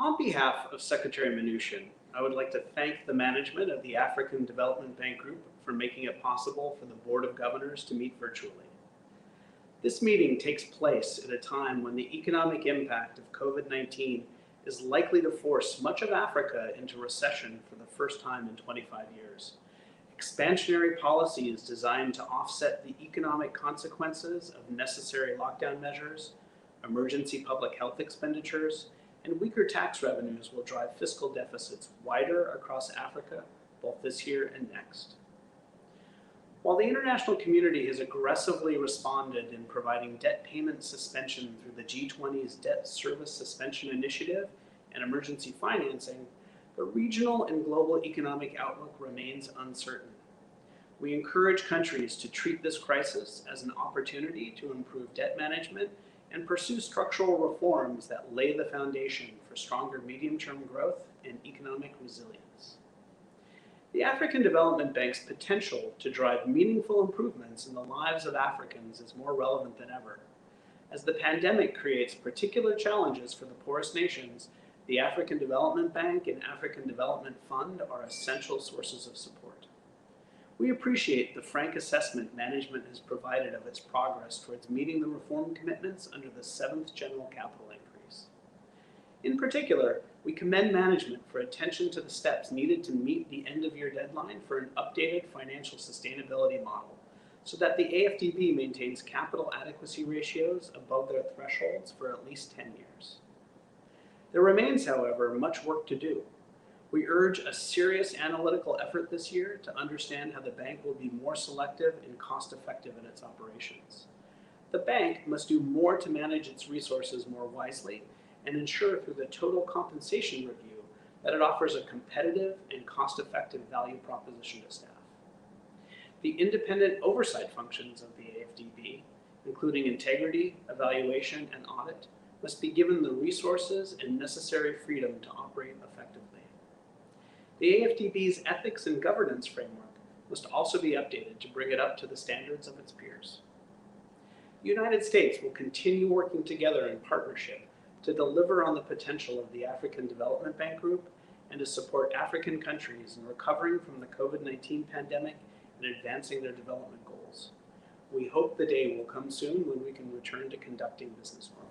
On behalf of Secretary Mnuchin, I would like to thank the management of the African Development Bank Group for making it possible for the Board of Governors to meet virtually. This meeting takes place at a time when the economic impact of COVID-19 is likely to force much of Africa into recession for the first time in 25 years. Expansionary policies designed to offset the economic consequences of necessary lockdown measures, emergency public health expenditures, and weaker tax revenues will drive fiscal deficits wider across Africa, both this year and next. While the international community has aggressively responded in providing debt payment suspension through the G20's Debt Service Suspension Initiative and emergency financing, the regional and global economic outlook remains uncertain. We encourage countries to treat this crisis as an opportunity to improve debt management and pursue structural reforms that lay the foundation for stronger medium-term growth and economic resilience. The African Development Bank's potential to drive meaningful improvements in the lives of Africans is more relevant than ever. As the pandemic creates particular challenges for the poorest nations, the African Development Bank and African Development Fund are essential sources of support. We appreciate the frank assessment management has provided of its progress towards meeting the reform commitments under the 7th General Capital Increase. In particular, we commend management for attention to the steps needed to meet the end-of-year deadline for an updated financial sustainability model, so that the AFDB maintains capital adequacy ratios above their thresholds for at least 10 years. There remains, however, much work to do. We urge a serious analytical effort this year to understand how the bank will be more selective and cost-effective in its operations. The bank must do more to manage its resources more wisely and ensure through the total compensation review that it offers a competitive and cost-effective value proposition to staff. The independent oversight functions of the AFDB, including integrity, evaluation, and audit, must be given the resources and necessary freedom to operate effectively. The AFDB's ethics and governance framework must also be updated to bring it up to the standards of its peers. The United States will continue working together in partnership to deliver on the potential of the African Development Bank Group and to support African countries in recovering from the COVID-19 pandemic and advancing their development goals. We hope the day will come soon when we can return to conducting business normally.